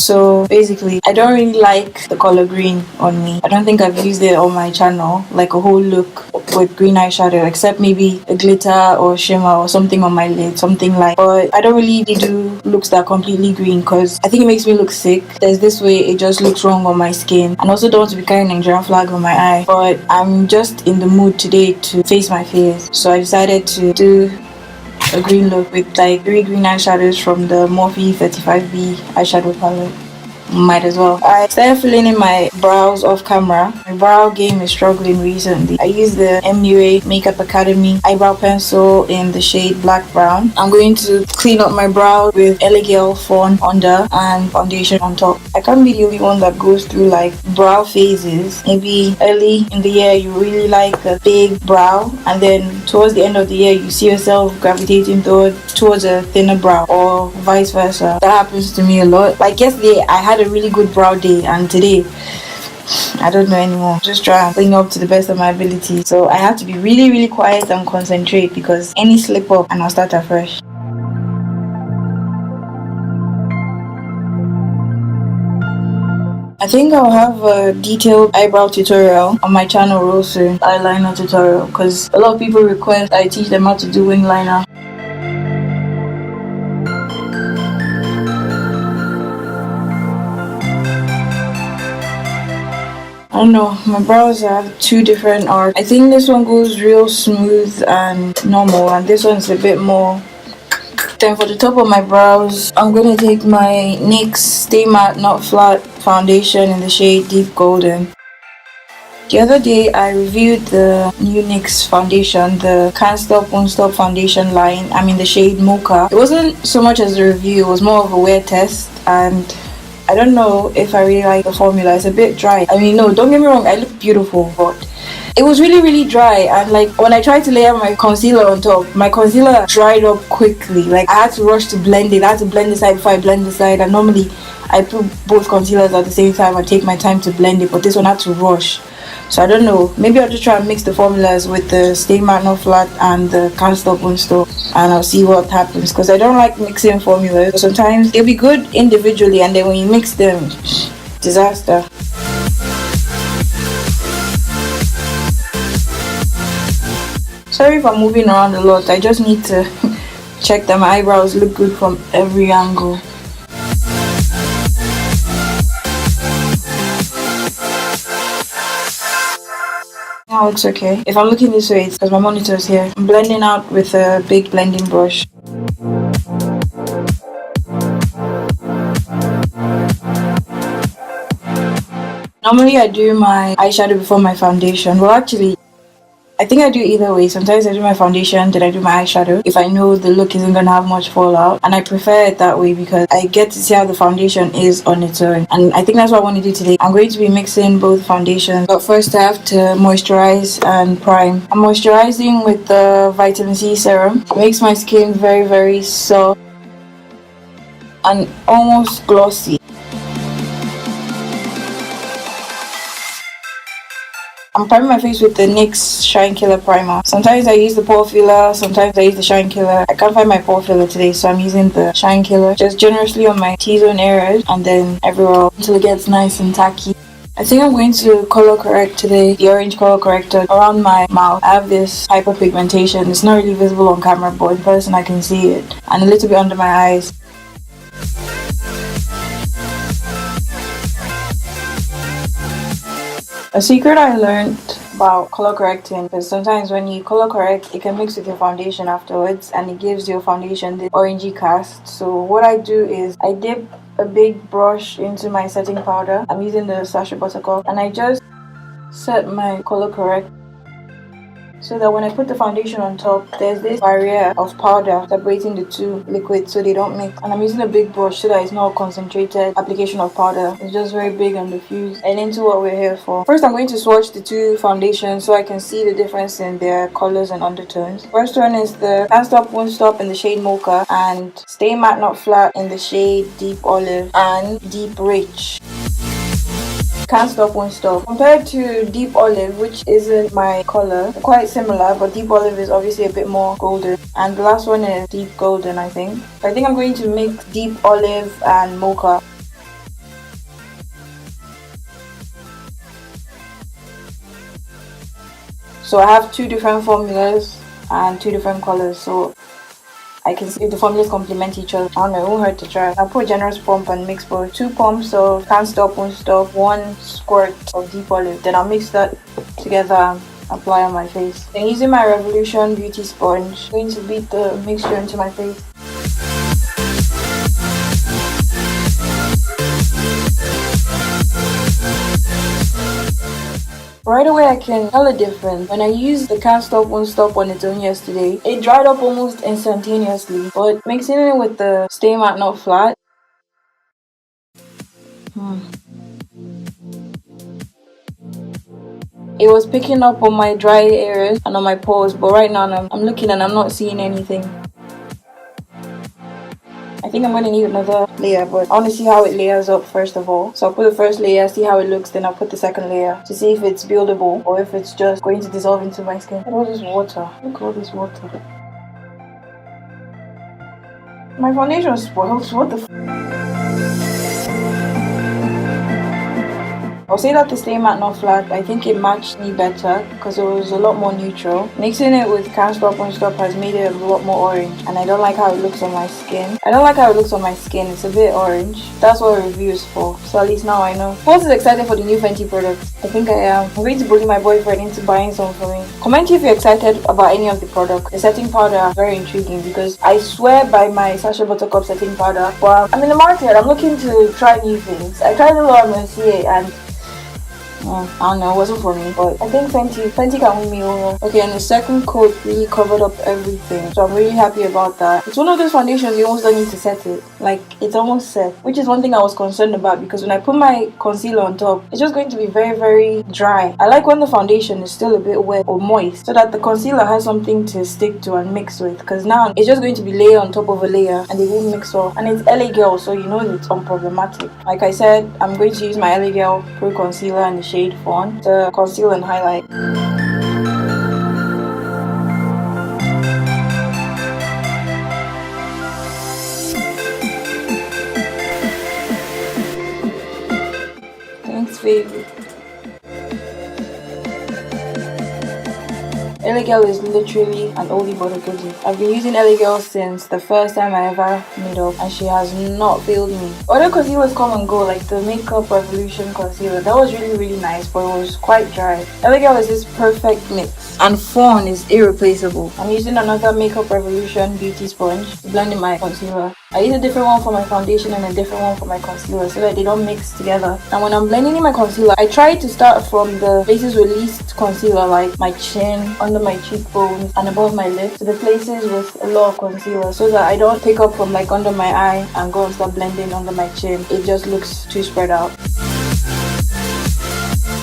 So basically, I don't really like the color green on me. I don't think I've used it on my channel, like a whole look with green eyeshadow, except maybe a glitter or shimmer or something on my lid, something like. But I don't really do looks that are completely green because I think it makes me look sick. There's this way it just looks wrong on my skin, and also don't want to be carrying Nigerian flag on my eye. But I'm just in the mood today to face my fears, so I decided to do a green look with like 3 green eyeshadows from the Morphe 35B eyeshadow palette. Might as well. I started filling in my brows off camera. My brow game is struggling recently. I use the NYX Makeup Academy eyebrow pencil in the shade black brown. I'm going to clean up my brow with LA Fawn under and foundation on top. I can't be the only one that goes through like brow phases. Maybe early in the year you really like a big brow, and then towards the end of the year you see yourself gravitating towards a thinner brow, or vice versa. That happens to me a lot. Like yesterday I had a really good brow day, and today I don't know anymore. Just try and clean up to the best of my ability. So I have to be really quiet and concentrate, because any slip up and I'll start afresh. I think I'll have a detailed eyebrow tutorial on my channel real soon, eyeliner tutorial, because a lot of people request I teach them how to do wing liner. I don't know, my brows have 2 different arcs. I think this one goes real smooth and normal, and this one's a bit more. Then for the top of my brows, I'm going to take my NYX Stay Matte Not Flat foundation in the shade Deep Golden. The other day I reviewed the new NYX foundation, the CANT STOP, WONT Stop foundation line. I'm in the shade Mocha. It wasn't so much as a review, it was more of a wear test, and I don't know if I really like the formula. It's a bit dry. I mean, no, don't get me wrong, I look beautiful, but it was really dry. And like when I tried to layer my concealer on top, my concealer dried up quickly. Like I had to rush to blend it. I had to blend the side before I blend the side, and normally I put both concealers at the same time and take my time to blend it, but this one I had to rush. So I don't know, maybe I'll just try and mix the formulas with the Stay Matte Not Flat and the CANT STOP, WONT Stop, and I'll see what happens, because I don't like mixing formulas. Sometimes they'll be good individually, and then when you mix them, disaster. Sorry if I'm moving around a lot, I just need to check that my eyebrows look good from every angle. Now it's okay. If I'm looking this way, it's because my monitor is here. I'm blending out with a big blending brush. Normally I do my eyeshadow before my foundation. Well, actually, I think I do either way. Sometimes I do my foundation, then I do my eyeshadow, if I know the look isn't gonna have much fallout. And I prefer it that way because I get to see how the foundation is on its own. And I think that's what I want to do today. I'm going to be mixing both foundations, but first I have to moisturize and prime. I'm moisturizing with the vitamin C serum. It makes my skin very soft and almost glossy. I'm priming my face with the NYX Shine Killer Primer. Sometimes I use the pore filler, sometimes I use the Shine Killer. I can't find my pore filler today, so I'm using the Shine Killer just generously on my T-zone areas and then everywhere until it gets nice and tacky. I think I'm going to color correct today, the orange color corrector around my mouth. I have this hyperpigmentation. It's not really visible on camera, but in person I can see it. And a little bit under my eyes. A secret I learned about color correcting is sometimes when you color correct, it can mix with your foundation afterwards and it gives your foundation this orangey cast. So what I do is I dip a big brush into my setting powder. I'm using the Sacha Buttercup, and I just set my color correct so that when I put the foundation on top, there's this barrier of powder separating the two liquids so they don't mix. And I'm using a big brush so that it's not a concentrated application of powder. It's just very big and diffused and into what we're here for. First, I'm going to swatch the two foundations so I can see the difference in their colors and undertones. First one is the CANT STOP, WONT Stop in the shade Mocha, and Stay Matte Not Flat in the shade Deep Olive and Deep Rich. CANT STOP, WONT Stop. Compared to Deep Olive, which isn't my color, they're quite similar, but Deep Olive is obviously a bit more golden. And the last one is Deep Golden, I think. So I think I'm going to mix Deep Olive and Mocha. So I have 2 different formulas and 2 different colors, so I can see if the formulas complement each other. I don't know, it won't hurt to try. I'll put generous pump and mix both. 2 pumps of Can't Stop, Won't Stop, 1 squirt of deep olive. Then I'll mix that together and apply on my face. Then using my Revolution beauty sponge, I'm going to beat the mixture into my face. Right away I can tell a difference. When I used the Can't Stop, Won't Stop on its own yesterday, it dried up almost instantaneously. But mixing it with the Stay Matte Not Flat, it was picking up on my dry areas and on my pores. But right now I'm looking and I'm not seeing anything. I think I'm going to need another layer, but I want to see how it layers up first of all. So I'll put the first layer, see how it looks, then I'll put the second layer to see if it's buildable or if it's just going to dissolve into my skin. Look at all this water. Look at all this water. My foundation spoils. What the I'll say that the Stay Matte Not Flat, I think it matched me better because it was a lot more neutral. Mixing it with Can't Stop, Won't Stop has made it a lot more orange, and I don't like how it looks on my skin. It's a bit orange. That's what review is for, so at least now I know. Who else is excited for the new Fenty products? I think I am. I'm going to bully my boyfriend into buying some for me. Comment if you're excited about any of the products. The setting powder are very intriguing because I swear by my Sacha Buttercup setting powder, but I'm in the market. I'm looking to try new things. I tried the Laura Mercier and I don't know, it wasn't for me, but I think Fenty can win me over. Okay, and the second coat really covered up everything, so I'm really happy about that. It's one of those foundations you almost don't need to set it. Like, it's almost set, which is one thing I was concerned about because when I put my concealer on top, it's just going to be very, very dry. I like when the foundation is still a bit wet or moist so that the concealer has something to stick to and mix with, because now it's just going to be layer on top of a layer and they won't mix off. And it's LA Girl, so you know it's unproblematic. Like I said, I'm going to use my LA Girl Pro Concealer and the shade Fawn to conceal and highlight. Thanks, baby. LA Girl is literally an oldie but a goodie. I've been using LA Girl since the first time I ever made up, and she has not failed me. Other concealers come and go, like the Makeup Revolution concealer. That was really, really nice, but it was quite dry. LA Girl is this perfect mix, and Fawn is irreplaceable. I'm using another Makeup Revolution beauty sponge to blend in my concealer. I use a different one for my foundation and a different one for my concealer so that they don't mix together. And when I'm blending in my concealer, I try to start from the places with least concealer, like my chin, under my cheekbones, and above my lips, to the places with a lot of concealer, so that I don't pick up from like under my eye and go and start blending under my chin. It just looks too spread out.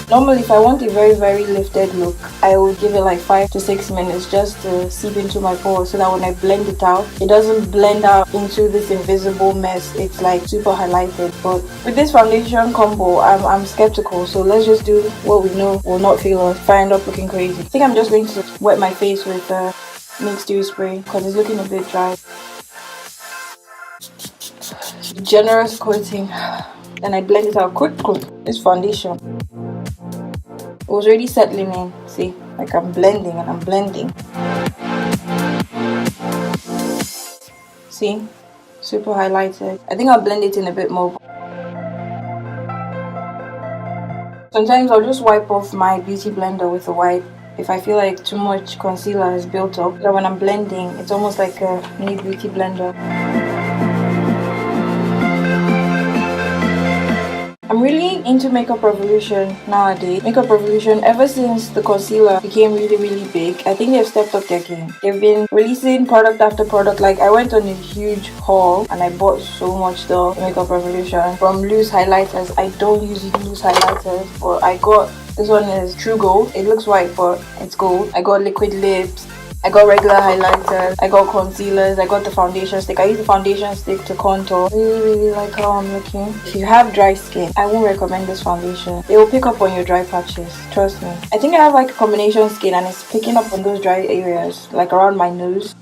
Normally, if I want a very, very lifted look, I would give it like 5 to 6 minutes just to seep into my pores so that when I blend it out, it doesn't blend out into this invisible mess. It's like super highlighted. But with this foundation combo, I'm skeptical. So let's just do what we know will not fail us if I end up looking crazy. I think I'm just going to wet my face with NYX Dew Spray because it's looking a bit dry. Generous coating. Then I blend it out quickly. This foundation, it was already settling in. See, like I'm blending and I'm blending. See, super highlighted. I think I'll blend it in a bit more. Sometimes I'll just wipe off my beauty blender with a wipe if I feel like too much concealer has built up. So when I'm blending, it's almost like a mini beauty blender. I'm really into Makeup Revolution nowadays. Makeup Revolution, ever since the concealer became really, really big, I think they've stepped up their game. They've been releasing product after product. Like, I went on a huge haul and I bought so much stuff in Makeup Revolution. From loose highlighters, I don't use loose highlighters, but I got, this one is True Gold. It looks white, but it's gold. I got liquid lips. I got regular highlighters, I got concealers, I got the foundation stick. I use the foundation stick to contour. Really, really like how I'm looking. If you have dry skin, I won't recommend this foundation. It will pick up on your dry patches, trust me. I think I have like a combination skin and it's picking up on those dry areas, like around my nose.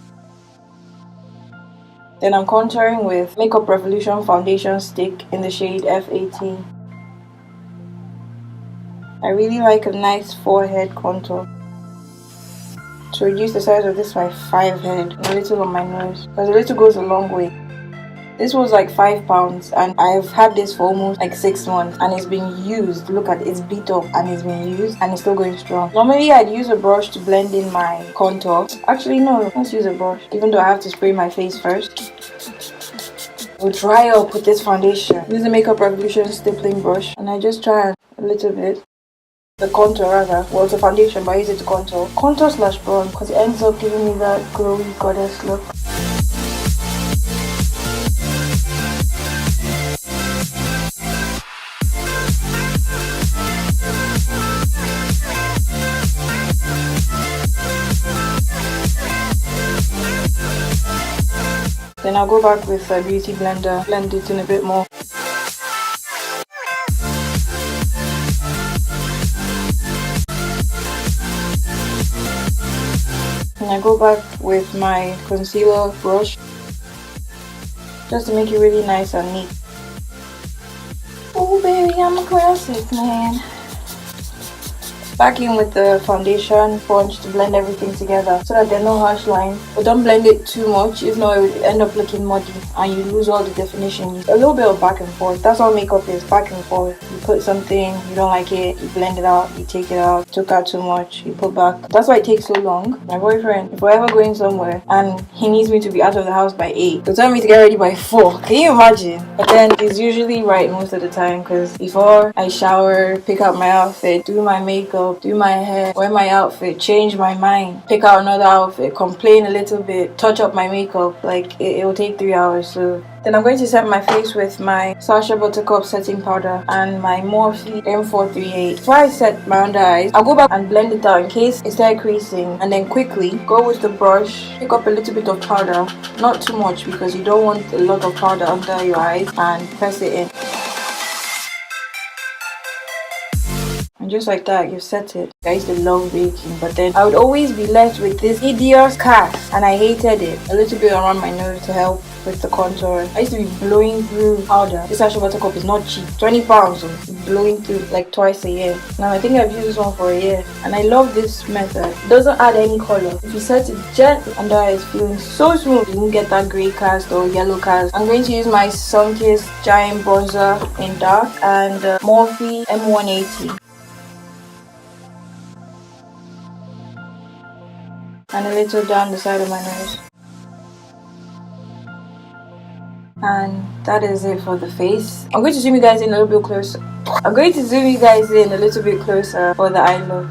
Then I'm contouring with Makeup Revolution foundation stick in the shade F18. I really like a nice forehead contour. to reduce the size of this my 5 head and a little on my nose, because a little goes a long way. This was like £5 and I've had this for almost like 6 months and it's been used. Look at it, it's beat up and it's been used and it's still going strong. Normally I'd use a brush to blend in my contour. Actually no, let's use a brush, even though I have to spray my face first. We'll dry up with this foundation. Use the Makeup Revolution stippling brush and I just try a little bit. The contour rather. Well, it's a foundation but I use it to contour. Contour slash bronze because it ends up giving me that glowy goddess look. Then I'll go back with a beauty blender, blend it in a bit more. And I go back with my concealer brush, just to make it really nice and neat. Oh baby, I'm a classic, man. Back in with the foundation sponge to blend everything together so that there are no harsh lines. But don't blend it too much, if not it will end up looking muddy and you lose all the definition. A little bit of back and forth. That's all makeup is, back and forth. You put something, you don't like it, you blend it out, you take it out, took out too much, you put back. That's why it takes so long. My boyfriend, if we're ever going somewhere and he needs me to be out of the house by 8, he'll tell me to get ready by 4. Can you imagine? But then he's usually right most of the time, because before I shower, pick out my outfit, do my makeup, do my hair, wear my outfit, change my mind, pick out another outfit, complain a little bit, touch up my makeup, like it will take 3 hours. So then I'm going to set my face with my Sacha Buttercup setting powder and my Morphe M438. Before I set my under eyes, I'll go back and blend it out in case it started creasing, and then quickly go with the brush, pick up a little bit of powder, not too much because you don't want a lot of powder under your eyes, and press it in. Just like that, you set it. I used to love baking, but then I would always be left with this hideous cast and I hated it. A little bit around my nose to help with the contour. I used to be blowing through powder. This Sacha Buttercup is not cheap. £20, so blowing through like twice a year. Now I think I've used this one for a year and I love this method. It doesn't add any color. If you set it gently, under eye is feeling so smooth. You won't get that grey cast or yellow cast. I'm going to use my Sunkissed Giant Bronzer in dark and Morphe M180. And a little down the side of my nose. And that is it for the face. I'm going to zoom you guys in a little bit closer. for the eye look.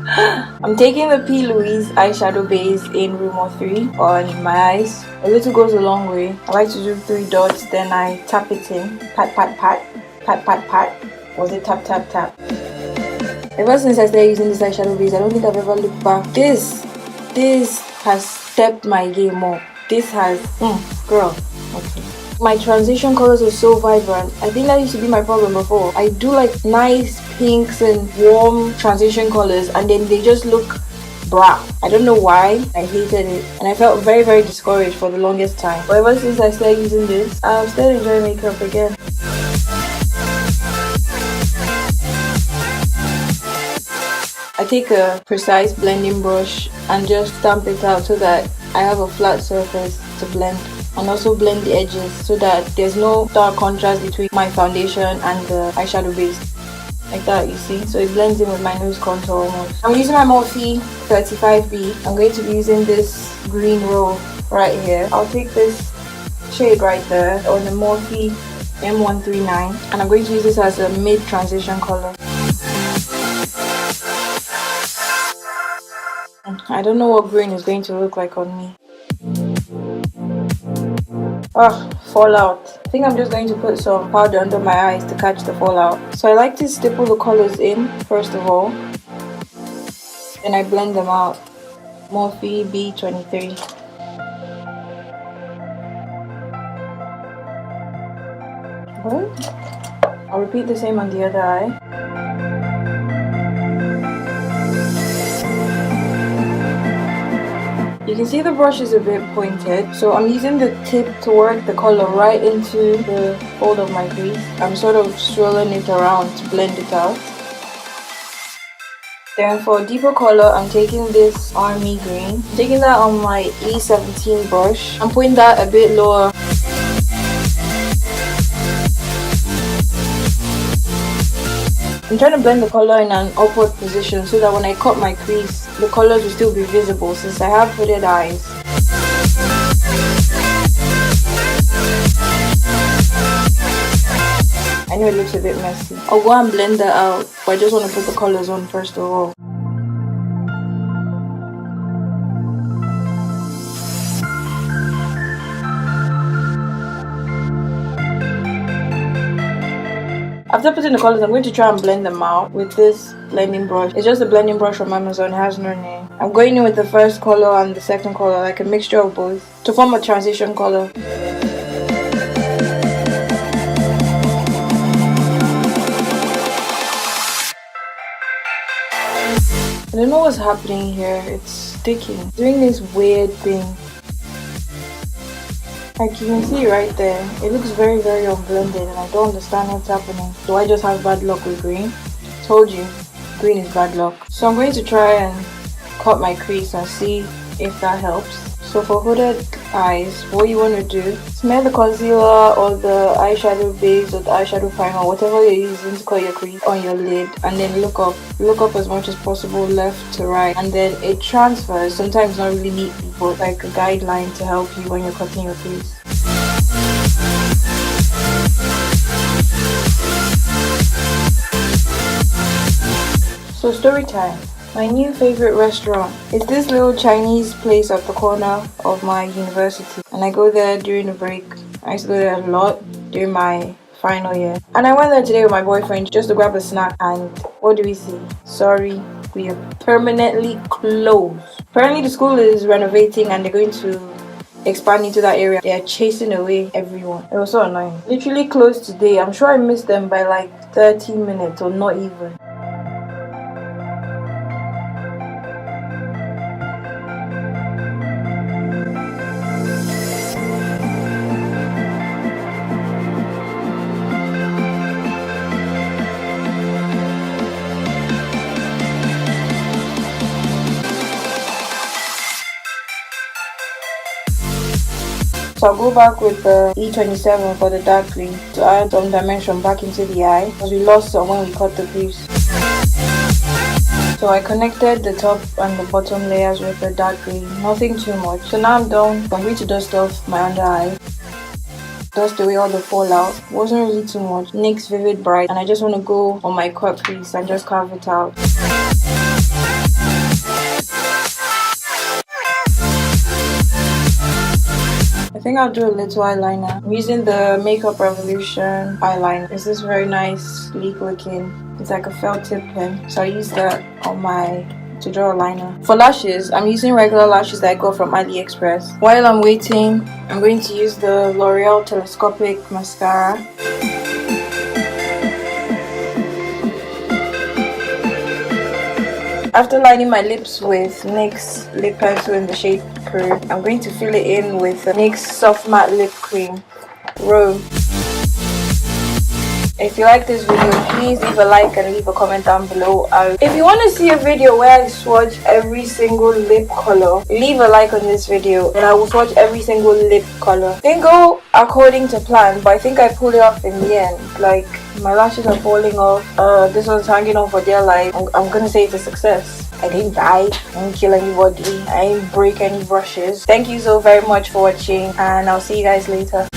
I'm taking the P. Louise eyeshadow base in Room 3 on my eyes. A little goes a long way. I like to do 3 dots, then I tap it in. Pat, pat, pat. Pat, pat, pat. Was it tap, tap, tap? Ever since I started using this eyeshadow base, I don't think I've ever looked back. This has stepped my game up. This has, girl, okay. My transition colors are so vibrant. I think that used to be my problem before. I do like nice pinks and warm transition colors and then they just look black. I don't know why. I hated it and I felt very, very discouraged for the longest time. But ever since I started using this, I've started enjoying makeup again. I take a precise blending brush and just stamp it out so that I have a flat surface to blend, and also blend the edges so that there's no stark contrast between my foundation and the eyeshadow base. Like that, you see? So it blends in with my nose contour almost. I'm using my Morphe 35B. I'm going to be using this green roll right here. I'll take this shade right there on the Morphe M139 and I'm going to use this as a mid-transition color. I don't know what green is going to look like on me. Fallout. I think I'm just going to put some powder under my eyes to catch the fallout. So I like to stipple the colors in first of all. Then I blend them out. Morphe B23. I'll repeat the same on the other eye. You can see the brush is a bit pointed, so I'm using the tip to work the color right into the fold of my crease. I'm sort of swirling it around to blend it out. Then for deeper color, I'm taking this army green. I'm taking that on my E17 brush. I'm putting that a bit lower. I'm trying to blend the color in an upward position so that when I cut my crease, the colors will still be visible since I have hooded eyes. I know it looks a bit messy. I'll go and blend that out, but I just want to put the colors on first of all. After putting the colors, I'm going to try and blend them out with this blending brush. It's just a blending brush from Amazon, it has no name. I'm going in with the first color and the second color, like a mixture of both, to form a transition color. I don't know what's happening here, it's sticking. It's doing this weird thing. Like you can see right there, it looks very unblended and I don't understand what's happening. Do I just have bad luck with green? Told you, green is bad luck. So I'm going to try and cut my crease and see if that helps. So for hooded eyes, what you want to do, smear the concealer or the eyeshadow base or the eyeshadow primer, whatever you're using to cut your crease, on your lid, and then look up as much as possible left to right, and then it transfers, sometimes not really neatly, but like a guideline to help you when you're cutting your crease. So story time. My new favorite restaurant is this little Chinese place at the corner of my university, and I go there during the break. I used to go there a lot during my final year, and I went there today with my boyfriend just to grab a snack, and what do we see? Sorry, we are permanently closed. Apparently the school is renovating and they're going to expand into that area. They are chasing away everyone. It was so annoying. Literally closed today. I'm sure I missed them by like 30 minutes or not even. So I'll go back with the E27 for the dark green to add some dimension back into the eye, because we lost some when we cut the crease. So I connected the top and the bottom layers with the dark green, nothing too much. So now I'm done. I'm going to dust off my under eye, dust away all the fallout. Wasn't really too much. NYX Vivid Bright, and I just want to go on my cut crease and just carve it out. I think I'll do a little eyeliner. I'm using the Makeup Revolution eyeliner. It's this very nice, sleek looking. It's like a felt tip pen. So I use that on to draw a liner. For lashes, I'm using regular lashes that I got from AliExpress. While I'm waiting, I'm going to use the L'Oreal Telescopic mascara. After lining my lips with NYX lip pencil in the shade Curve, I'm going to fill it in with the NYX Soft Matte Lip Cream Rome. If you like this video, please leave a like and leave a comment down below. If you want to see a video where I swatch every single lip color, leave a like on this video and I will swatch every single lip color. Didn't go according to plan, but I think I pulled it off in the end. Like, my lashes are falling off, this one's hanging on for dear life. I'm gonna say it's a success. I didn't die, I didn't kill anybody, I didn't break any brushes. Thank you so very much for watching, and I'll see you guys later.